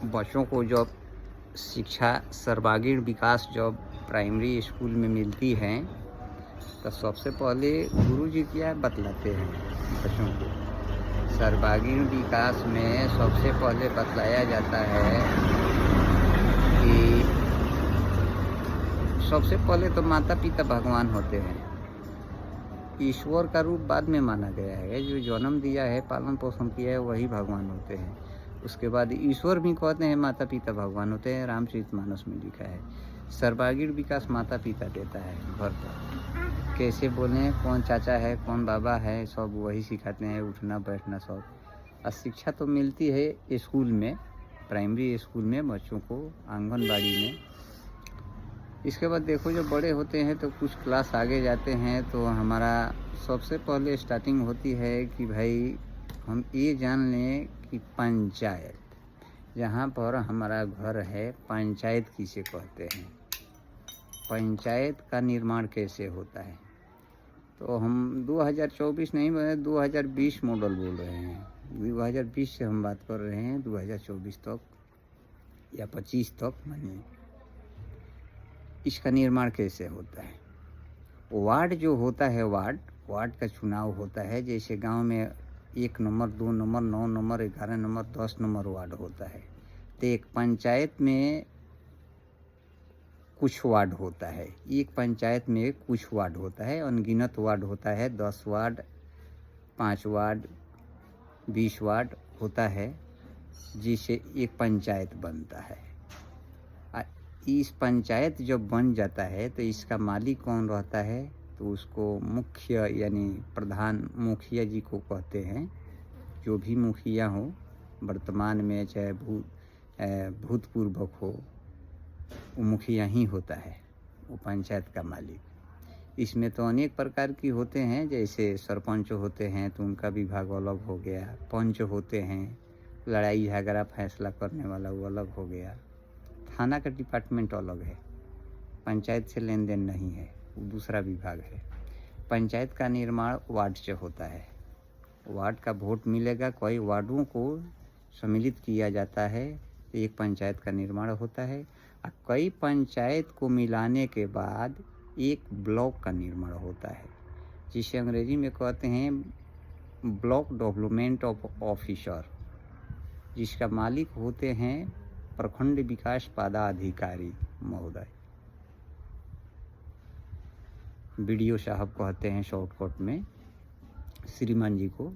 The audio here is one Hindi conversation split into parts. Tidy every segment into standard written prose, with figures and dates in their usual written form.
बच्चों को जब शिक्षा सर्वांगीण विकास जब प्राइमरी स्कूल में मिलती है तो सबसे पहले गुरुजी क्या बतलाते हैं बच्चों को। सर्वांगीण विकास में सबसे पहले बतलाया जाता है कि सबसे पहले तो माता पिता भगवान होते हैं। ईश्वर का रूप बाद में माना गया है, जो जन्म दिया है पालन पोषण किया है वही भगवान होते हैं। उसके बाद ईश्वर भी कहते हैं माता पिता भगवान होते हैं, रामचरितमानस में लिखा है। सर्वांगीण विकास माता पिता देता है घर पर, कैसे बोलें, कौन चाचा है कौन बाबा है सब वही सिखाते हैं, उठना बैठना सब। और शिक्षा तो मिलती है स्कूल में, प्राइमरी स्कूल में बच्चों को, आंगनबाड़ी में। इसके बाद देखो जब बड़े होते हैं तो कुछ क्लास आगे जाते हैं तो हमारा सबसे पहले स्टार्टिंग होती है कि भाई हम ये जान लें कि पंचायत, जहाँ पर हमारा घर है, पंचायत किसे कहते हैं, पंचायत का निर्माण कैसे होता है। तो हम 2024 नहीं बोले 2020 मॉडल बोल रहे हैं, 2020 से हम बात कर रहे हैं 2024 तक या 25 तक मानिए। इसका निर्माण कैसे होता है। वार्ड जो होता है, वार्ड का चुनाव होता है। जैसे गांव में 1 number 2 number 9 number 11 number 10 number ward होता है, तो एक पंचायत में कुछ वार्ड होता है। एक पंचायत में कुछ वार्ड होता है, अनगिनत वार्ड होता है, 10 वार्ड 5 वार्ड 20 वार्ड होता है, जिससे एक पंचायत बनता है। इस पंचायत जब बन जाता है तो इसका मालिक कौन रहता है, तो उसको मुखिया यानी प्रधान मुखिया जी को कहते हैं। जो भी मुखिया हो वर्तमान में, चाहे भूतपूर्व हो, वो मुखिया ही होता है, वो पंचायत का मालिक। इसमें तो अनेक प्रकार की होते हैं, जैसे सरपंच होते हैं तो उनका विभाग अलग हो गया, पंच होते हैं, लड़ाई झगड़ा फैसला करने वाला वो अलग हो गया, थाना का डिपार्टमेंट अलग है, पंचायत से लेन देन नहीं है, वो दूसरा विभाग है। पंचायत का निर्माण वार्ड से होता है। वार्ड का वोट मिलेगा, कई वार्डों को सम्मिलित किया जाता है, तो एक पंचायत का निर्माण होता है। और कई पंचायत को मिलाने के बाद एक ब्लॉक का निर्माण होता है, जिसे अंग्रेजी में कहते हैं ब्लॉक डेवलपमेंट ऑफिसर, जिसका मालिक होते हैं प्रखंड विकास पदाधिकारी महोदय, बीडीओ साहब कहते हैं शॉर्टकट में, श्रीमान जी को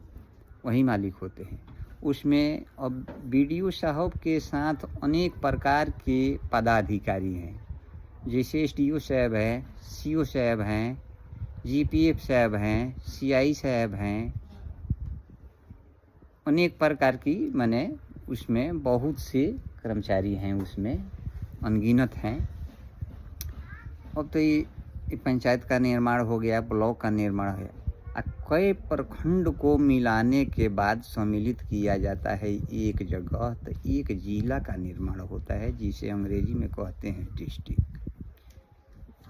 वही मालिक होते हैं। उसमें अब बीडीओ साहब के साथ अनेक प्रकार के पदाधिकारी हैं, जैसे एसडीओ साहब हैं, सीओ साहब हैं, जीपीएफ साहब हैं, सीआई साहब हैं, अनेक प्रकार की, माने उसमें बहुत से कर्मचारी हैं, उसमें अनगिनत हैं। अब तो ये पंचायत का निर्माण हो गया, ब्लॉक का निर्माण हो गया। कई प्रखंड को मिलाने के बाद सम्मिलित किया जाता है एक जगह, तो एक जिला का निर्माण होता है, जिसे अंग्रेजी में कहते हैं डिस्ट्रिक्ट,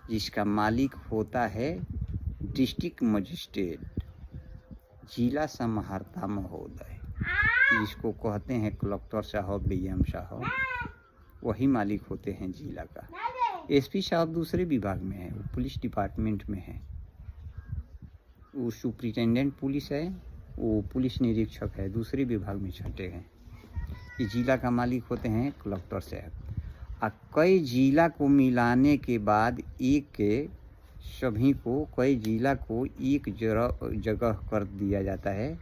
जिसका मालिक होता है डिस्ट्रिक्ट मजिस्ट्रेट, जिला समाहर्ता महोदय, जिसको कहते हैं कलेक्टर साहब, डीएम साहब, वही मालिक होते हैं जिला का। एसपी साहब दूसरे विभाग में है, वो पुलिस डिपार्टमेंट में है, वो सुप्रिटेंडेंट पुलिस है, वो पुलिस निरीक्षक है, दूसरे विभाग में छठे हैं। ये जिला का मालिक होते हैं कलेक्टर साहब। और कई जिला को मिलाने के बाद एक के सभी को, कई जिला को एक जगह कर दिया जाता है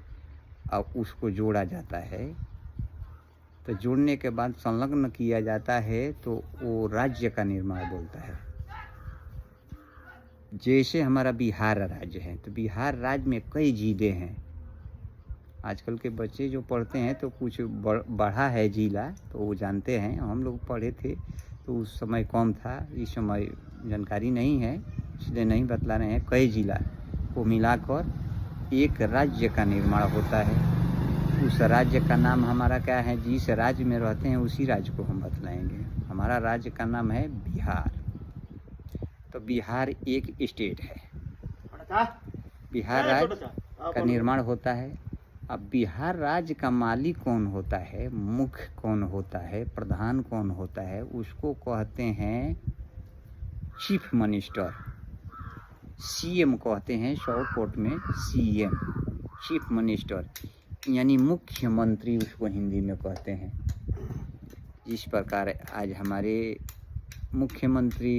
और उसको जोड़ा जाता है। तो जोड़ने के बाद संलग्न किया जाता है तो वो राज्य का निर्माण बोलता है। जैसे हमारा बिहार राज्य है, तो बिहार राज्य में कई जिले हैं। आजकल के बच्चे जो पढ़ते हैं तो कुछ बढ़ा है जिला, तो वो जानते हैं, हम लोग पढ़े थे तो उस समय कम था, इस समय जानकारी नहीं है इसलिए नहीं बतला रहे हैं। कई जिला को मिलाकर एक राज्य का निर्माण होता है। उस राज्य का नाम हमारा क्या है, जिस राज्य में रहते हैं उसी राज्य को हम बतलाएंगे। हमारा राज्य का नाम है बिहार। तो बिहार एक स्टेट है। बिहार राज्य का निर्माण होता है अब बिहार राज्य का मालिक कौन होता है, मुख्य कौन होता है, प्रधान कौन होता है, उसको कहते हैं चीफ मिनिस्टर। सीएम कहते हैं शॉर्टकट में, सीएम चीफ मिनिस्टर, यानी मुख्यमंत्री उसको हिंदी में कहते हैं। जिस प्रकार आज हमारे मुख्यमंत्री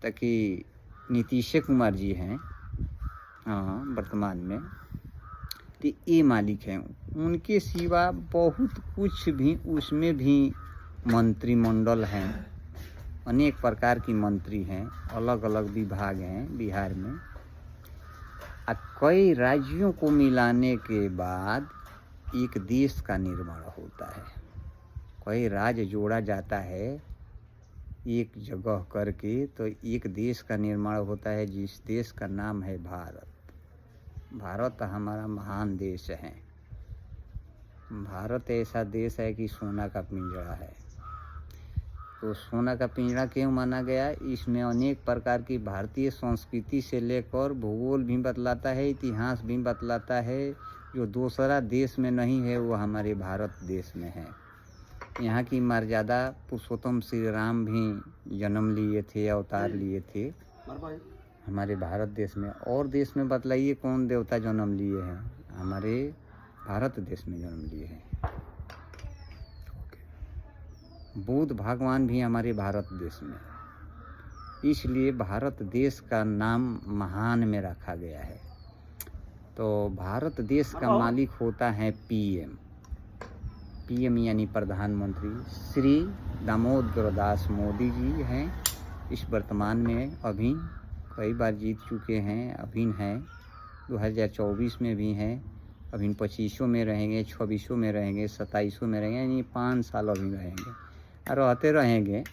तकी नीतीश कुमार जी हैं, हाँ वर्तमान में, तो ये मालिक हैं। उनके सिवा बहुत कुछ भी उसमें भी मंत्रिमंडल हैं, अनेक प्रकार की मंत्री हैं, अलग अलग विभाग हैं बिहार में। कई राज्यों को मिलाने के बाद एक देश का निर्माण होता है। कई राज्य जोड़ा जाता है एक जगह करके, तो एक देश का निर्माण होता है, जिस देश का नाम है भारत। भारत हमारा महान देश है। भारत ऐसा देश है कि सोना का पिंजरा है। तो सोना का पिंजरा क्यों माना गया? इसमें अनेक प्रकार की भारतीय संस्कृति से लेकर भूगोल भी बतलाता है, इतिहास भी बतलाता है। जो दूसरा देश में नहीं है वो हमारे भारत देश में है। यहाँ की मर्यादा पुरुषोत्तम श्री राम भी जन्म लिए थे, अवतार लिए थे हमारे भारत देश में। और देश में बतलाइए कौन देवता जन्म लिए हैं? हमारे भारत देश में जन्म लिए हैं। बुद्ध भगवान भी हमारे भारत देश में, इसलिए भारत देश का नाम महान में रखा गया है। तो भारत देश का मालिक होता है पीएम। पीएम यानी प्रधानमंत्री श्री दामोदर दास मोदी जी हैं। इस वर्तमान में अभी कई बार जीत चुके हैं, अभी हैं 2024 में भी हैं, अभी 25 में रहेंगे, 26 में रहेंगे, 27 में रहेंगे, यानी 5 साल अभी रहेंगे और रहते रहेंगे।